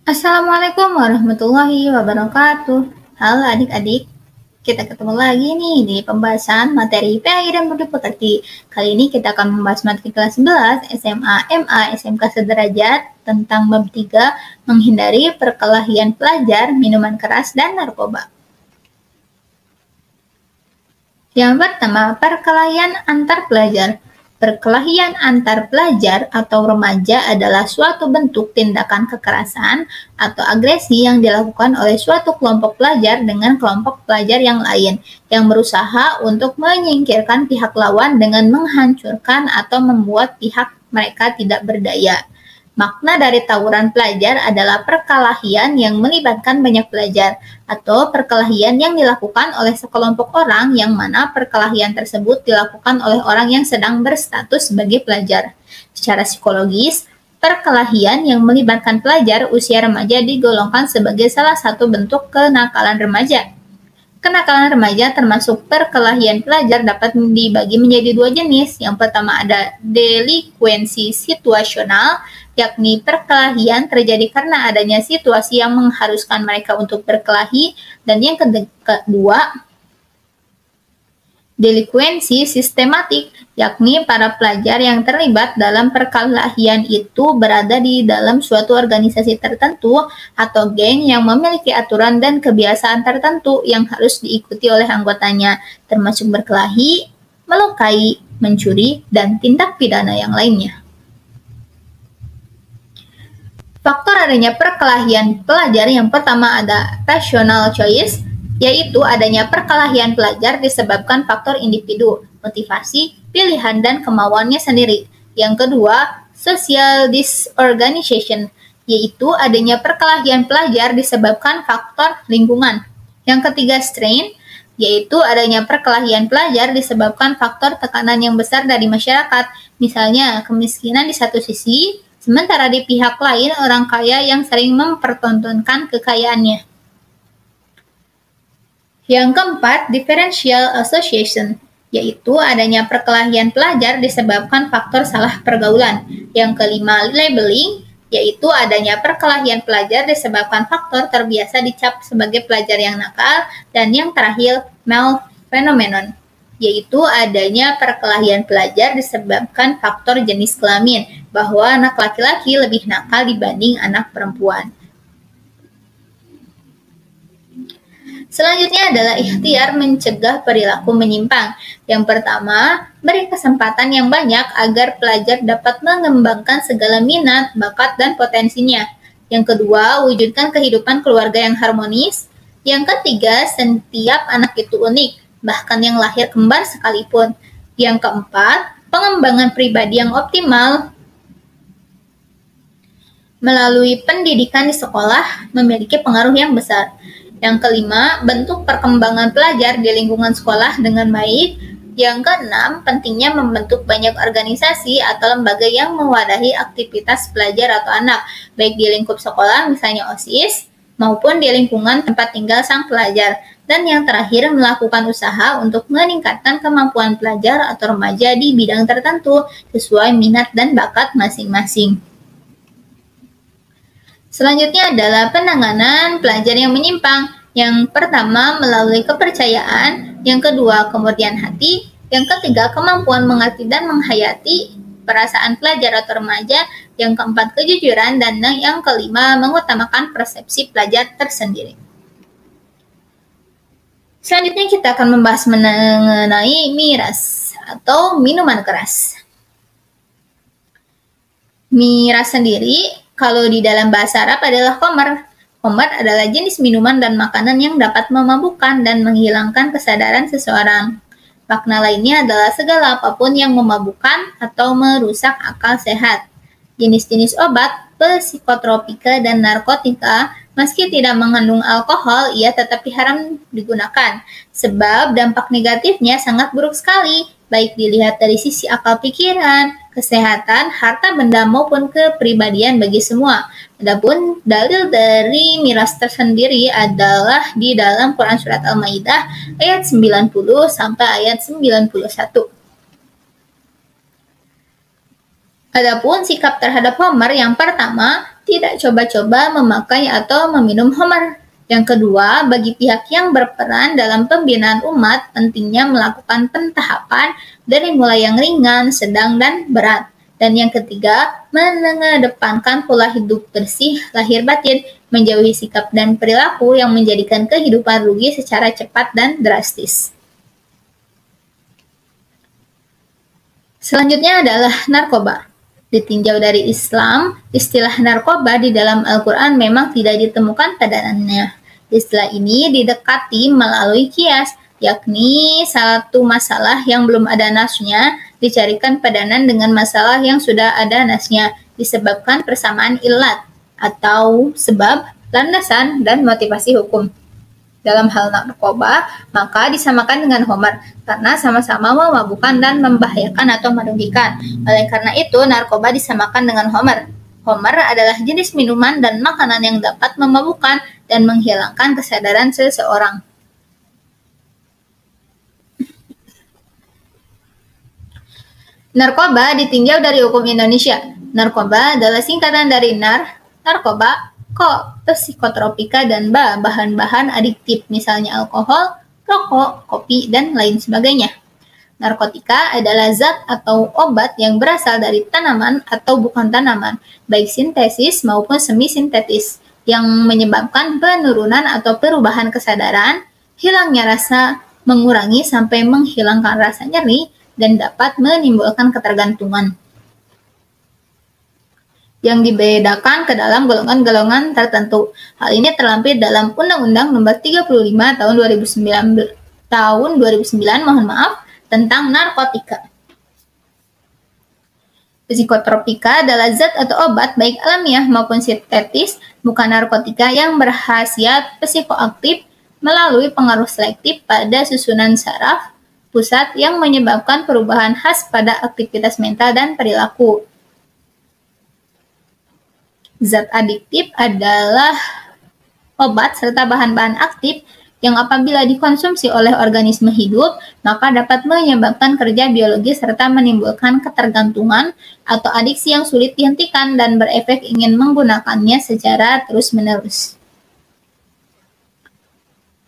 Assalamualaikum warahmatullahi wabarakatuh. Halo adik-adik, kita ketemu lagi nih di pembahasan materi PAI dan Budi Pekerti. Kali ini kita akan membahas materi kelas 11 SMA, MA, SMK sederajat tentang bab 3 menghindari perkelahian pelajar, minuman keras, dan narkoba. Yang pertama, perkelahian antar pelajar. Perkelahian antar pelajar atau remaja adalah suatu bentuk tindakan kekerasan atau agresi yang dilakukan oleh suatu kelompok pelajar dengan kelompok pelajar yang lain, yang berusaha untuk menyingkirkan pihak lawan dengan menghancurkan atau membuat pihak mereka tidak berdaya. Makna dari tawuran pelajar adalah perkelahian yang melibatkan banyak pelajar, atau perkelahian yang dilakukan oleh sekelompok orang yang mana perkelahian tersebut dilakukan oleh orang yang sedang berstatus sebagai pelajar. Secara psikologis, perkelahian yang melibatkan pelajar usia remaja digolongkan sebagai salah satu bentuk kenakalan remaja. Kenakalan remaja termasuk perkelahian pelajar dapat dibagi menjadi dua jenis. Yang pertama ada delikuensi situasional, yakni perkelahian terjadi karena adanya situasi yang mengharuskan mereka untuk berkelahi, dan yang kedua delikuensi sistematik, yakni para pelajar yang terlibat dalam perkelahian itu berada di dalam suatu organisasi tertentu atau geng yang memiliki aturan dan kebiasaan tertentu yang harus diikuti oleh anggotanya, termasuk berkelahi, melukai, mencuri, dan tindak pidana yang lainnya. Faktor adanya perkelahian pelajar yang pertama ada rational choice, yaitu adanya perkelahian pelajar disebabkan faktor individu, motivasi, pilihan, dan kemauannya sendiri. Yang kedua, social disorganization, yaitu adanya perkelahian pelajar disebabkan faktor lingkungan. Yang ketiga, strain, yaitu adanya perkelahian pelajar disebabkan faktor tekanan yang besar dari masyarakat, misalnya kemiskinan di satu sisi, sementara di pihak lain orang kaya yang sering mempertontonkan kekayaannya. Yang keempat, differential association, yaitu adanya perkelahian pelajar disebabkan faktor salah pergaulan. Yang kelima, labeling, yaitu adanya perkelahian pelajar disebabkan faktor terbiasa dicap sebagai pelajar yang nakal. Dan yang terakhir, malphenomenon, yaitu adanya perkelahian pelajar disebabkan faktor jenis kelamin, bahwa anak laki-laki lebih nakal dibanding anak perempuan. Selanjutnya adalah ikhtiar mencegah perilaku menyimpang. Yang pertama, beri kesempatan yang banyak agar pelajar dapat mengembangkan segala minat, bakat, dan potensinya. Yang kedua, wujudkan kehidupan keluarga yang harmonis. Yang ketiga, setiap anak itu unik, bahkan yang lahir kembar sekalipun. Yang keempat, pengembangan pribadi yang optimal melalui pendidikan di sekolah memiliki pengaruh yang besar. Yang kelima, bentuk perkembangan pelajar di lingkungan sekolah dengan baik. Yang keenam, pentingnya membentuk banyak organisasi atau lembaga yang mewadahi aktivitas pelajar atau anak, baik di lingkup sekolah, misalnya OSIS, maupun di lingkungan tempat tinggal sang pelajar. Dan yang terakhir, melakukan usaha untuk meningkatkan kemampuan pelajar atau remaja di bidang tertentu sesuai minat dan bakat masing-masing. Selanjutnya adalah penanganan pelajar yang menyimpang. Yang pertama, melalui kepercayaan. Yang kedua, kemurnian hati. Yang ketiga, kemampuan mengerti dan menghayati perasaan pelajar atau remaja. Yang keempat, kejujuran. Dan yang kelima, mengutamakan persepsi pelajar tersendiri. Selanjutnya kita akan membahas mengenai miras atau minuman keras. Miras sendiri kalau di dalam bahasa Arab adalah khamar. Khamar adalah jenis minuman dan makanan yang dapat memabukkan dan menghilangkan kesadaran seseorang. Makna lainnya adalah segala apapun yang memabukkan atau merusak akal sehat. Jenis-jenis obat, psikotropika, dan narkotika, meski tidak mengandung alkohol, ia tetapi haram digunakan, sebab dampak negatifnya sangat buruk sekali, baik dilihat dari sisi akal pikiran, kesehatan, harta benda, maupun kepribadian bagi semua. Adapun dalil dari miras tersendiri adalah di dalam Quran Surat Al-Maidah ayat 90 sampai ayat 91. Adapun sikap terhadap Homer, yang pertama, tidak coba-coba memakai atau meminum khamar. Yang kedua, bagi pihak yang berperan dalam pembinaan umat, pentingnya melakukan pentahapan dari mulai yang ringan, sedang, dan berat. Dan yang ketiga, mengedepankan pola hidup bersih lahir batin, menjauhi sikap dan perilaku yang menjadikan kehidupan rugi secara cepat dan drastis. Selanjutnya adalah narkoba. Ditinjau dari Islam, istilah narkoba di dalam Al-Quran memang tidak ditemukan padanannya. Istilah ini didekati melalui kias, yakni satu masalah yang belum ada nasnya dicarikan padanan dengan masalah yang sudah ada nasnya, disebabkan persamaan ilat atau sebab, landasan, dan motivasi hukum. Dalam hal narkoba, maka disamakan dengan khamar karena sama-sama memabukkan dan membahayakan atau merugikan. Oleh karena itu, narkoba disamakan dengan khamar. Khamar adalah jenis minuman dan makanan yang dapat memabukkan dan menghilangkan kesadaran seseorang. Narkoba ditinjau dari hukum Indonesia. Narkoba adalah singkatan dari narkoba, ko, psikotropika, dan bahan-bahan adiktif, misalnya alkohol, rokok, kopi, dan lain sebagainya. Narkotika adalah zat atau obat yang berasal dari tanaman atau bukan tanaman, baik sintesis maupun semi-sintetis, yang menyebabkan penurunan atau perubahan kesadaran, hilangnya rasa, mengurangi sampai menghilangkan rasa nyeri, dan dapat menimbulkan ketergantungan. Yang dibedakan ke dalam golongan-golongan tertentu. Hal ini terlampir dalam Undang-Undang Nomor 35 Tahun 2009 tentang narkotika. Psikotropika adalah zat atau obat baik alamiah maupun sintetis, bukan narkotika, yang berkhasiat psikoaktif melalui pengaruh selektif pada susunan saraf pusat yang menyebabkan perubahan khas pada aktivitas mental dan perilaku. Zat adiktif adalah obat serta bahan-bahan aktif yang apabila dikonsumsi oleh organisme hidup, maka dapat menyebabkan kerja biologis serta menimbulkan ketergantungan atau adiksi yang sulit dihentikan dan berefek ingin menggunakannya secara terus-menerus.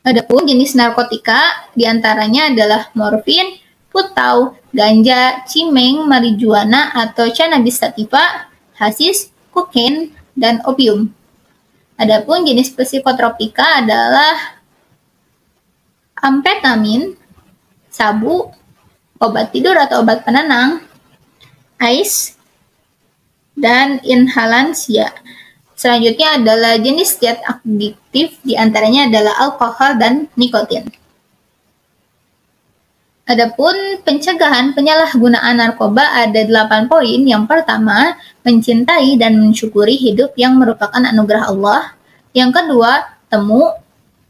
Adapun jenis narkotika diantaranya adalah morfin, putau, ganja, cimeng, marijuana atau cannabis sativa, hasis, kokain, dan opium. Adapun jenis psikotropika adalah amfetamin, sabu, obat tidur atau obat penenang, ais, dan inhalansia. Selanjutnya adalah jenis zat adiktif, diantaranya adalah alkohol dan nikotin. Adapun pencegahan penyalahgunaan narkoba ada 8 poin. Yang pertama, mencintai dan mensyukuri hidup yang merupakan anugerah Allah. Yang kedua, temu,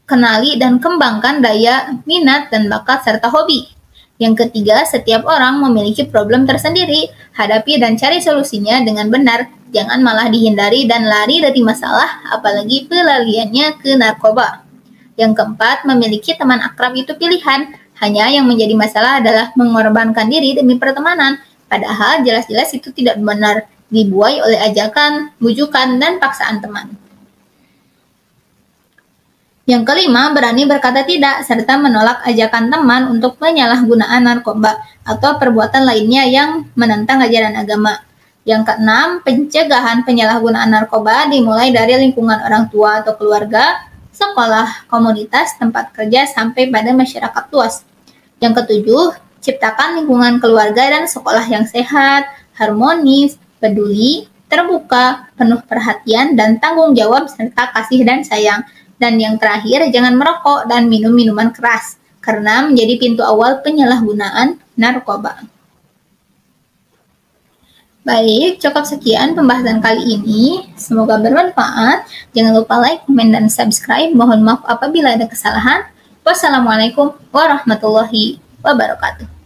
kenali dan kembangkan daya, minat, dan bakat serta hobi. Yang ketiga, setiap orang memiliki problem tersendiri, hadapi dan cari solusinya dengan benar, jangan malah dihindari dan lari dari masalah, apalagi pelariannya ke narkoba. Yang keempat, memiliki teman akrab itu pilihan, hanya yang menjadi masalah adalah mengorbankan diri demi pertemanan, padahal jelas-jelas itu tidak benar, dibuai oleh ajakan, bujukan, dan paksaan teman. Yang kelima, berani berkata tidak, serta menolak ajakan teman untuk penyalahgunaan narkoba atau perbuatan lainnya yang menentang ajaran agama. Yang keenam, pencegahan penyalahgunaan narkoba dimulai dari lingkungan orang tua atau keluarga, sekolah, komunitas, tempat kerja, sampai pada masyarakat luas. Yang ketujuh, ciptakan lingkungan keluarga dan sekolah yang sehat, harmonis, peduli, terbuka, penuh perhatian, dan tanggung jawab, serta kasih dan sayang. Dan yang terakhir, jangan merokok dan minum minuman keras, karena menjadi pintu awal penyalahgunaan narkoba. Baik, cukup sekian pembahasan kali ini. Semoga bermanfaat. Jangan lupa like, komen, dan subscribe. Mohon maaf apabila ada kesalahan. Wassalamualaikum warahmatullahi wabarakatuh.